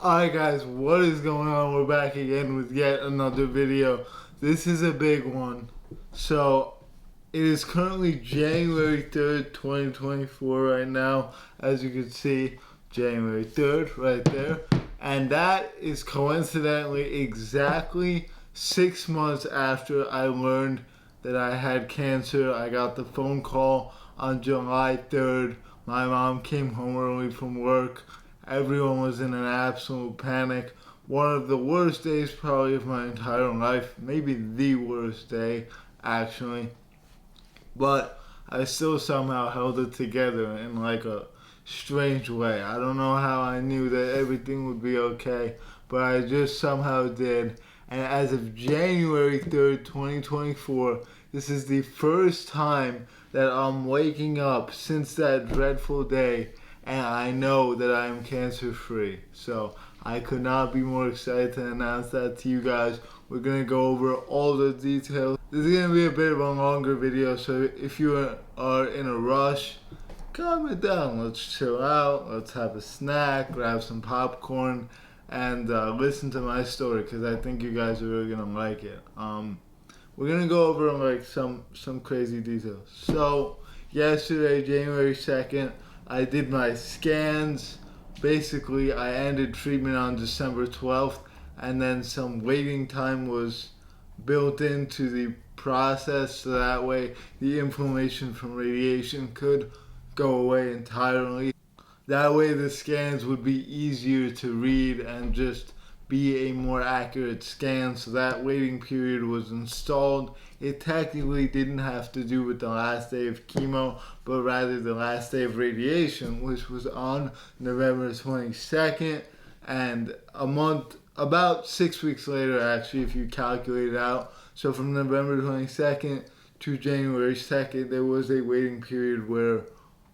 Alright guys, what is going on? We're back again with yet another video. This is a big one. So, it is currently January 3rd, 2024 right now. As you can see, January 3rd right there. And that is coincidentally exactly 6 months after I learned that I had cancer. I got the phone call on July 3rd. My mom came home early from work. Everyone was in an absolute panic. One of the worst days probably of my entire life. Maybe the worst day, actually. But I still somehow held it together in like a strange way. I don't know how I knew that everything would be okay, but I just somehow did. And as of January 3rd, 2024, this is the first time that I'm waking up since that dreadful day and I know that I am cancer free. So I could not be more excited to announce that to you guys. We're going to go over all the details. This is going to be a bit of a longer video, so if you are in a rush, calm it down. Let's chill out, let's have a snack, grab some popcorn, and listen to my story, because I think you guys are really going to like it. We're going to go over like some crazy details. So yesterday, January 2nd, I did my scans. Basically, I ended treatment on December 12th, and then some waiting time was built into the process, so that way the inflammation from radiation could go away entirely. That way the scans would be easier to read and just be a more accurate scan, so that waiting period was installed. It technically didn't have to do with the last day of chemo, but rather the last day of radiation, which was on November 22nd, and a month, about 6 weeks later actually, if you calculate it out. So from November 22nd to January 2nd, there was a waiting period where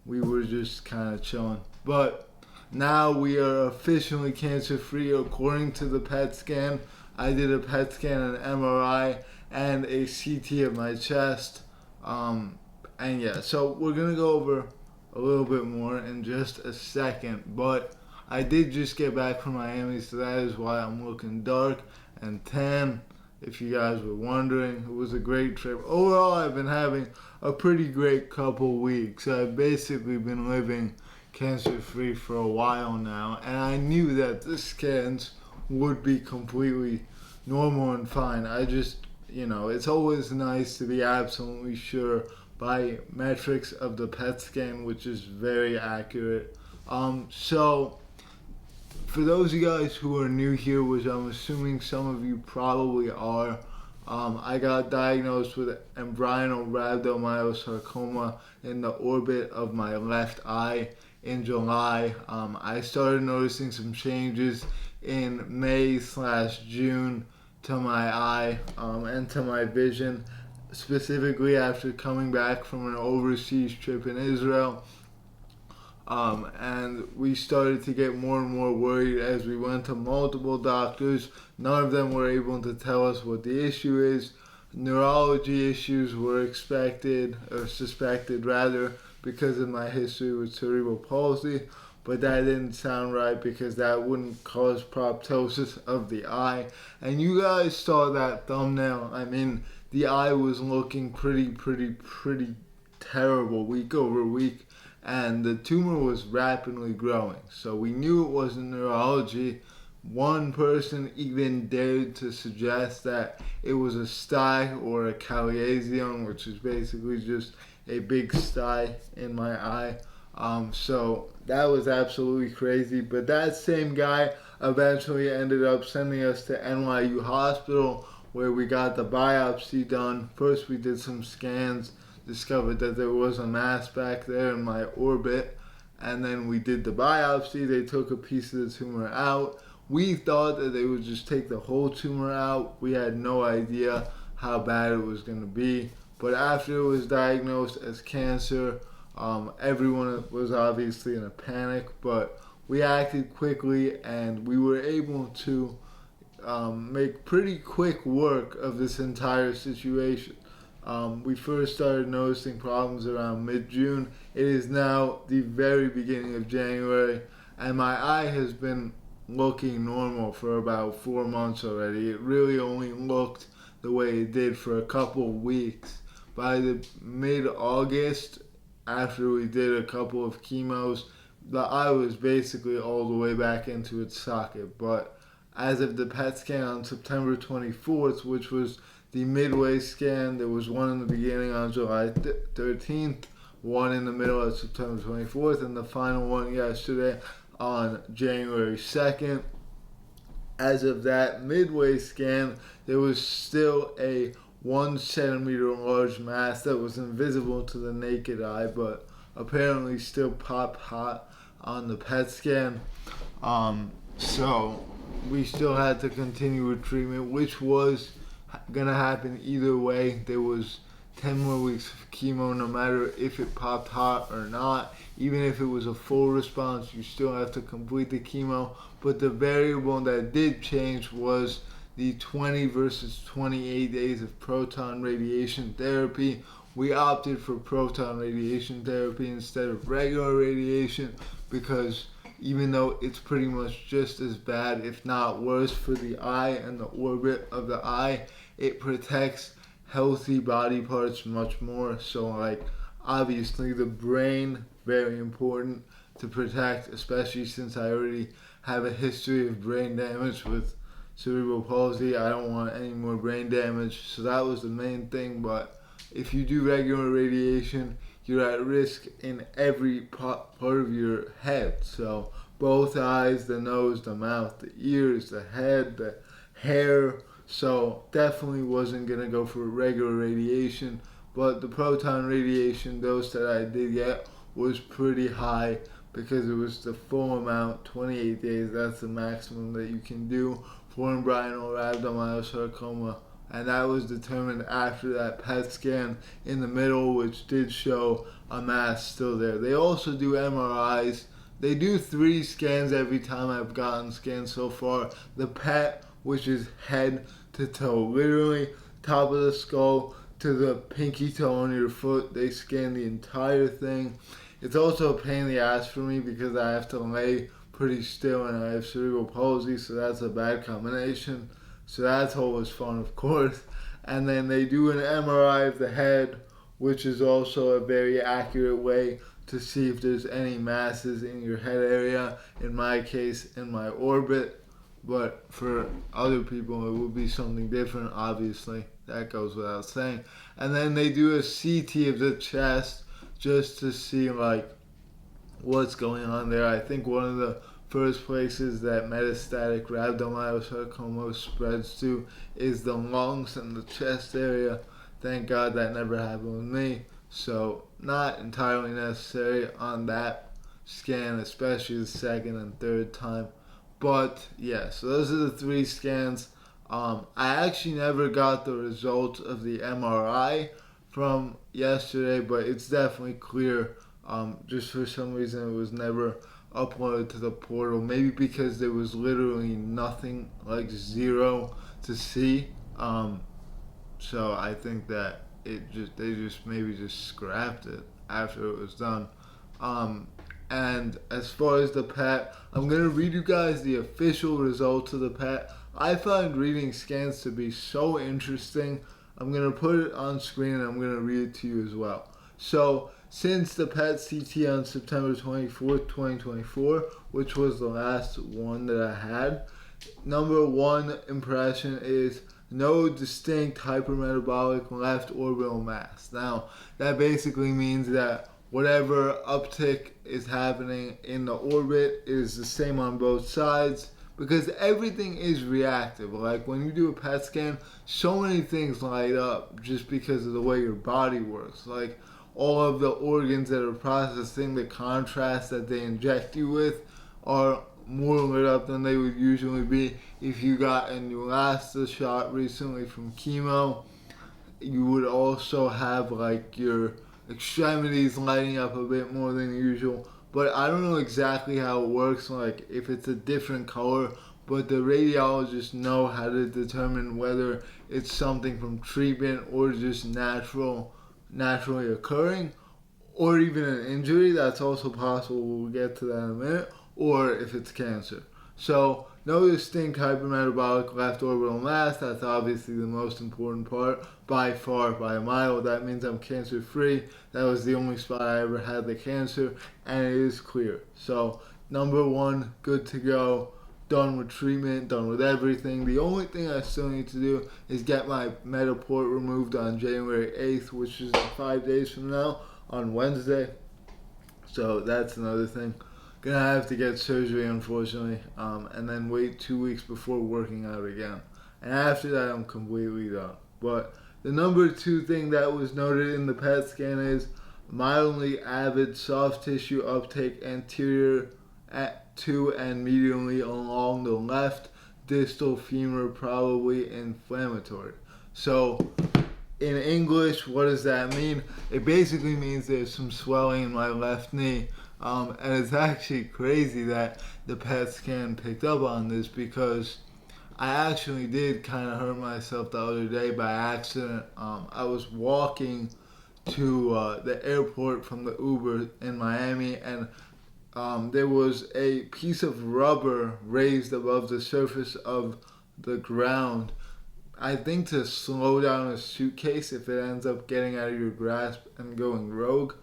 we were just kind of chilling. But now we are officially cancer-free according to the PET scan. I did a PET scan, an MRI, and a CT of my chest. And yeah, so we're going to go over a little bit more in just a second. But I did just get back from Miami, so that is why I'm looking dark and tan. If you guys were wondering, it was a great trip. Overall, I've been having a pretty great couple weeks. I've basically been living cancer-free for a while now, and I knew that the scans would be completely normal and fine. I just, it's always nice to be absolutely sure by metrics of the PET scan, which is very accurate. So for those of you guys who are new here, which I'm assuming some of you probably are, I got diagnosed with embryonal rhabdomyosarcoma in the orbit of my left eye in July. I started noticing some changes in May/June to my eye and to my vision, specifically after coming back from an overseas trip in Israel. And we started to get more and more worried as we went to multiple doctors. None of them were able to tell us what the issue is. Neurology issues were expected, or suspected rather, because of my history with cerebral palsy, but that didn't sound right because that wouldn't cause proptosis of the eye. And you guys saw that thumbnail. I mean, the eye was looking pretty terrible week over week, and the tumor was rapidly growing. So we knew it wasn't neurology. One person even dared to suggest that it was a sty or a caliasion, which is basically just a big sty in my eye. So that was absolutely crazy. But that same guy eventually ended up sending us to NYU Hospital, where we got the biopsy done. First we did some scans, discovered that there was a mass back there in my orbit, and then we did the biopsy. They took a piece of the tumor out. We thought that they would just take the whole tumor out. We had no idea how bad it was going to be. But after it was diagnosed as cancer, everyone was obviously in a panic, but we acted quickly and we were able to make pretty quick work of this entire situation. We first started noticing problems around mid-June. It is now the very beginning of January, and my eye has been looking normal for about 4 months already. It really only looked the way it did for a couple of weeks. By the mid-August, after we did a couple of chemos, the eye was basically all the way back into its socket. But as of the PET scan on September 24th, which was the midway scan, there was one in the beginning on July 13th, one in the middle of September 24th, and the final one yesterday on January 2nd. As of that midway scan, there was still a 1 centimeter large mass that was invisible to the naked eye, but apparently still popped hot on the PET scan. So we still had to continue with treatment, which was going to happen either way. There was 10 more weeks of chemo, no matter if it popped hot or not. Even if it was a full response, you still have to complete the chemo. But the variable that did change was the 20 versus 28 days of proton radiation therapy. We opted for proton radiation therapy instead of regular radiation because even though it's pretty much just as bad, if not worse, for the eye and the orbit of the eye, it protects healthy body parts much more. So like obviously the brain, very important to protect, especially since I already have a history of brain damage with cerebral palsy. I don't want any more brain damage, so that was the main thing. But if you do regular radiation, you're at risk in every part of your head. So both eyes, the nose, the mouth, the ears, the head, the hair. So definitely wasn't going to go for regular radiation. But the proton radiation dose that I did get was pretty high because it was the full amount, 28 days. That's the maximum that you can do for embryonal rhabdomyosarcoma. And that was determined after that PET scan in the middle, which did show a mass still there. They also do MRIs. They do 3 scans every time I've gotten scans so far. The PET, which is head to toe, literally top of the skull to the pinky toe on your foot. They scan the entire thing. It's also a pain in the ass for me because I have to lay pretty still and I have cerebral palsy, so that's a bad combination. So that's always fun, of course. And then they do an MRI of the head, which is also a very accurate way to see if there's any masses in your head area. In my case, in my orbit. But for other people, it would be something different, obviously. That goes without saying. And then they do a CT of the chest just to see, like, what's going on there. I think one of the first places that metastatic rhabdomyosarcoma spreads to is the lungs and the chest area. Thank God that never happened with me. So not entirely necessary on that scan, especially the second and third time. But yeah, so those are the 3 scans. I actually never got the results of the MRI from yesterday, but it's definitely clear. Just for some reason it was never uploaded to the portal. Maybe because there was literally nothing, like 0 to see. So I think that they just scrapped it after it was done. And as far as the PET, I'm going to read you guys the official results of the PET. I find reading scans to be so interesting. I'm going to put it on screen and I'm going to read it to you as well. So, since the PET CT on September 24th, 2024, which was the last one that I had, number 1 impression is no distinct hypermetabolic left orbital mass. Now, that basically means that whatever uptick is happening in the orbit is the same on both sides, because everything is reactive. Like when you do a PET scan, so many things light up just because of the way your body works. Like all of the organs that are processing the contrast that they inject you with are more lit up than they would usually be. If you got a Neulasta shot recently from chemo, you would also have like your extremities lighting up a bit more than usual. But I don't know exactly how it works, like if it's a different color, but the radiologists know how to determine whether it's something from treatment or just naturally occurring, or even an injury. That's also possible. We'll get to that in a minute. Or if it's cancer. So no distinct hypermetabolic left orbital mass. That's obviously the most important part by far, by a mile. That means I'm cancer free. That was the only spot I ever had the cancer, and it is clear. So number one, good to go. Done with treatment, done with everything. The only thing I still need to do is get my Metaport removed on January 8th, which is 5 days from now, on Wednesday. So that's another thing. Gonna have to get surgery, unfortunately, and then wait 2 weeks before working out again. And after that, I'm completely done. But the number two thing that was noted in the PET scan is mildly avid soft tissue uptake anterior to and medially along the left distal femur, probably inflammatory. So in English, what does that mean? It basically means there's some swelling in my left knee. And it's actually crazy that the PET scan picked up on this, because I actually did kind of hurt myself the other day by accident. I was walking to the airport from the Uber in Miami, and there was a piece of rubber raised above the surface of the ground, I think to slow down a suitcase if it ends up getting out of your grasp and going rogue.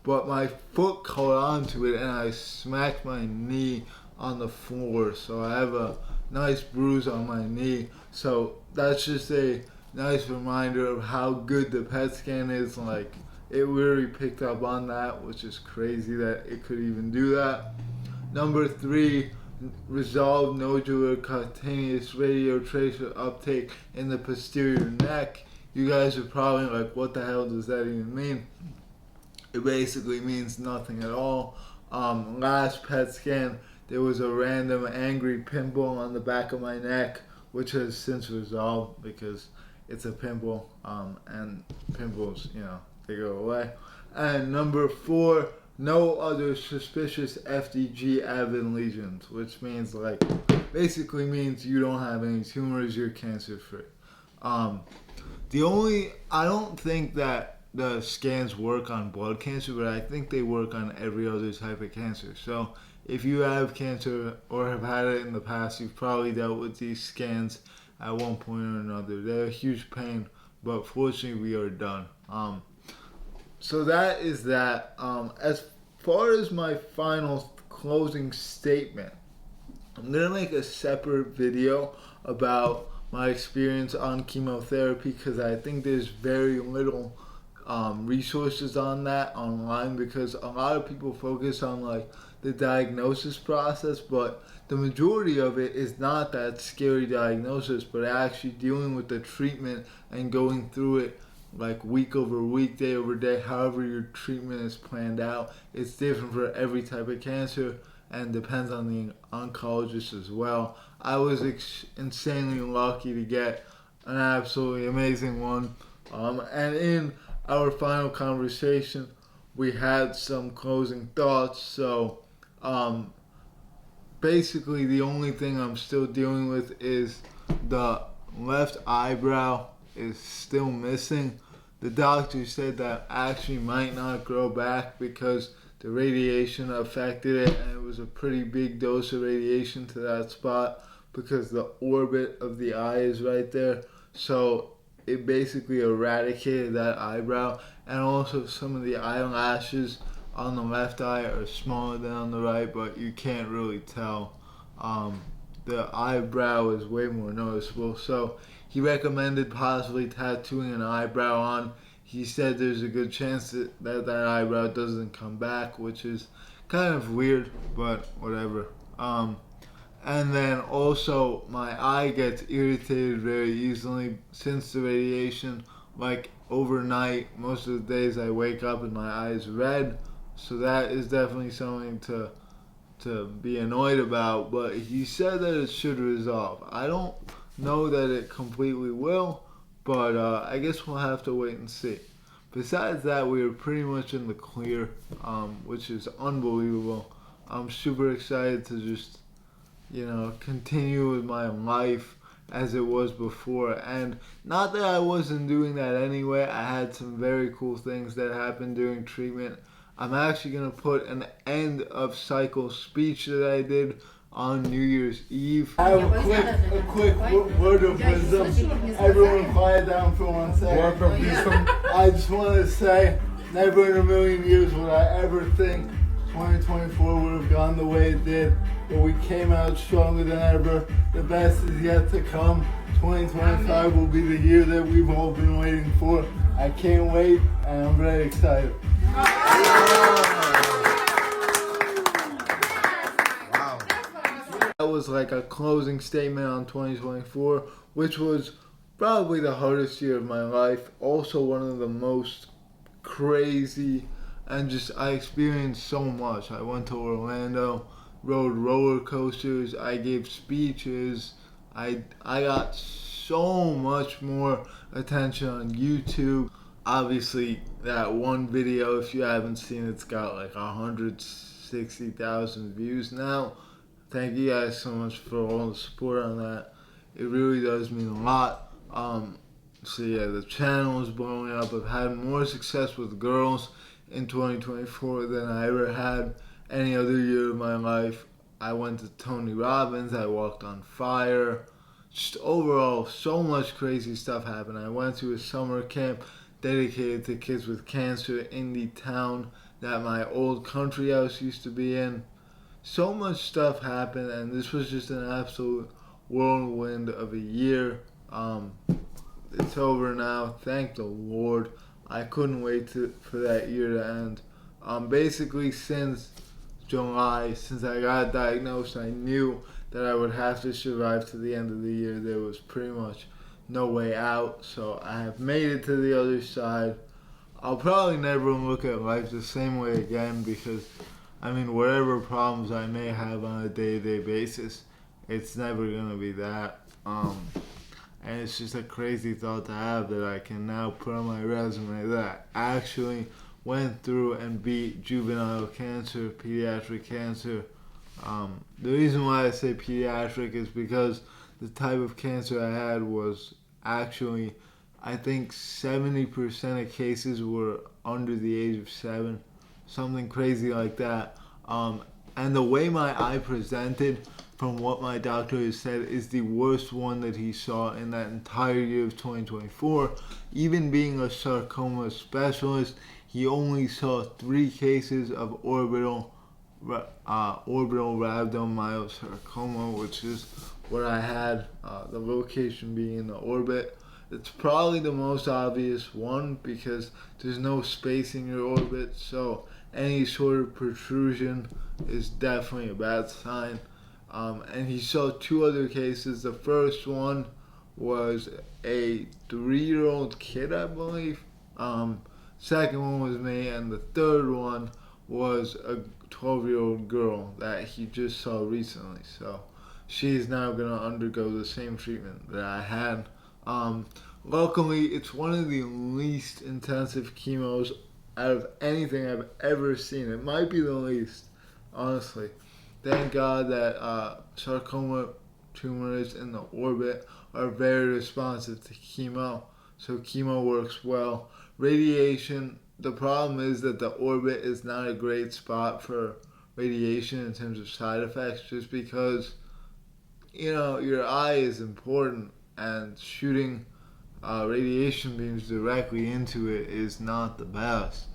But my foot caught onto it and I smacked my knee on the floor. So I have a nice bruise on my knee. So that's just a nice reminder of how good the PET scan is. Like, it really picked up on that, which is crazy that it could even do that. Number three, resolved nodular cutaneous radiotracer uptake in the posterior neck. You guys are probably like, what the hell does that even mean? It basically means nothing at all. Last PET scan, there was a random angry pimple on the back of my neck, which has since resolved because it's a pimple, and pimples, they go away. And number four, no other suspicious FDG avid lesions, which means basically means you don't have any tumors, you're cancer free. I don't think that the scans work on blood cancer, but I think they work on every other type of cancer. So if you have cancer or have had it in the past, you've probably dealt with these scans at one point or another. They're a huge pain, but fortunately we are done. So that is that. As far as my final closing statement, I'm going to make a separate video about my experience on chemotherapy, because I think there's very little resources on that online, because a lot of people focus on the diagnosis process, but the majority of it is not that scary diagnosis, but actually dealing with the treatment and going through it week over week, day over day, however your treatment is planned out. It's different for every type of cancer and depends on the oncologist as well. I was insanely lucky to get an absolutely amazing one. And in our final conversation, we had some closing thoughts. So basically the only thing I'm still dealing with is the left eyebrow is still missing. The doctor said that actually might not grow back because the radiation affected it, and it was a pretty big dose of radiation to that spot because the orbit of the eye is right there. So it basically eradicated that eyebrow, and also some of the eyelashes on the left eye are smaller than on the right, but you can't really tell. The eyebrow is way more noticeable. So he recommended possibly tattooing an eyebrow on. He said there's a good chance that eyebrow doesn't come back, which is kind of weird, but whatever. And then also my eye gets irritated very easily since the radiation. Overnight, most of the days I wake up and my eye is red. So that is definitely something to be annoyed about, but he said that it should resolve. I don't know that it completely will, but I guess we'll have to wait and see. Besides that, we are pretty much in the clear, which is unbelievable. I'm super excited to just, continue with my life as it was before. And not that I wasn't doing that anyway. I had some very cool things that happened during treatment. I'm actually going to put an end of cycle speech that I did on New Year's Eve. I have a quick word of wisdom. Everyone quiet down for 1 second. I just want to say, never in a million years would I ever think 2024 would have gone the way it did, but we came out stronger than ever. The best is yet to come. 2025 will be the year that we've all been waiting for. I can't wait, and I'm very excited. That was like a closing statement on 2024, which was probably the hardest year of my life. Also one of the most crazy, and just I experienced so much. I went to Orlando, rode roller coasters, I gave speeches, I got so much more attention on YouTube. Obviously that one video, if you haven't seen it, it's got like 160,000 views now. Thank you guys so much for all the support on that. It really does mean a lot. So yeah, the channel is blowing up. I've had more success with girls in 2024 than I ever had any other year of my life. I went to Tony Robbins, I walked on fire. Just overall, so much crazy stuff happened. I went to a summer camp dedicated to kids with cancer in the town that my old country house used to be in. So much stuff happened, and this was just an absolute whirlwind of a year. It's over now, thank the Lord. I couldn't wait for that year to end. Basically since July, since I got diagnosed, I knew that I would have to survive to the end of the year. There was pretty much no way out, so I have made it to the other side. I'll probably never look at life the same way again, because I mean, whatever problems I may have on a day-to-day basis, it's never gonna be that. And it's just a crazy thought to have that I can now put on my resume that I actually went through and beat juvenile cancer, pediatric cancer. The reason why I say pediatric is because the type of cancer I had was actually, I think 70% of cases were under the age of 7. Something crazy like that. And the way my eye presented, from what my doctor has said, is the worst one that he saw in that entire year of 2024. Even being a sarcoma specialist, he only saw 3 cases of orbital rhabdomyosarcoma, which is what I had, the location being in the orbit. It's probably the most obvious one because there's no space in your orbit, so any sort of protrusion is definitely a bad sign. And he saw 2 other cases. The first one was a 3-year-old kid, I believe. Second one was me, and the third one was a 12-year-old girl that he just saw recently. So she's now going to undergo the same treatment that I had. Luckily, it's one of the least intensive chemos out of anything I've ever seen. It might be the least, honestly. Thank God that sarcoma tumors in the orbit are very responsive to chemo, so chemo works well. Radiation, the problem is that the orbit is not a great spot for radiation in terms of side effects, just because, you know, your eye is important, and shooting radiation beams directly into it is not the best.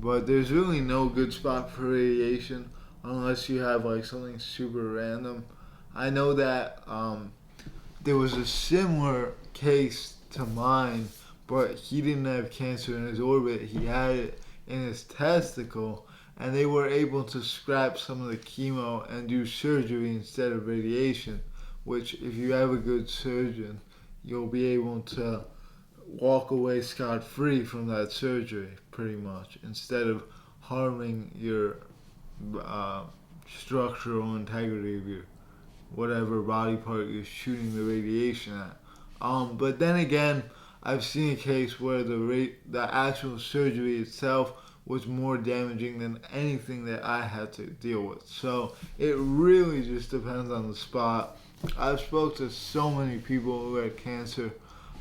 But there's really no good spot for radiation unless you have like something super random. I know that there was a similar case to mine, but he didn't have cancer in his orbit. He had it in his testicle, and they were able to scrap some of the chemo and do surgery instead of radiation, which if you have a good surgeon, you'll be able to walk away scot-free from that surgery, pretty much, instead of harming your structural integrity of your whatever body part you're shooting the radiation at. But then again, I've seen a case where the actual surgery itself was more damaging than anything that I had to deal with. So it really just depends on the spot. I've spoke to so many people who had cancer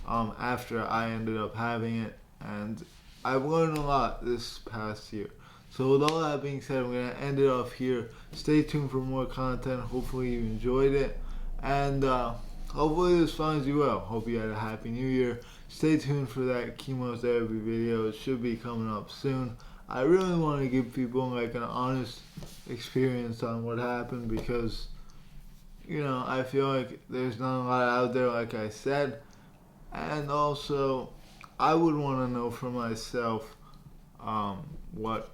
after I ended up having it, and I've learned a lot this past year. So with all that being said, I'm going to end it off here. Stay tuned for more content. Hopefully you enjoyed it. And hopefully this finds you well. Hope you had a happy new year. Stay tuned for that chemotherapy video. It should be coming up soon. I really want to give people like an honest experience on what happened because, you know, I feel like there's not a lot out there, like I said. And also, I would want to know for myself what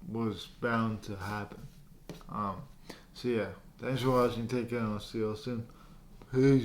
was bound to happen. So yeah, thanks for watching. Take care, and I'll see you all soon. Peace.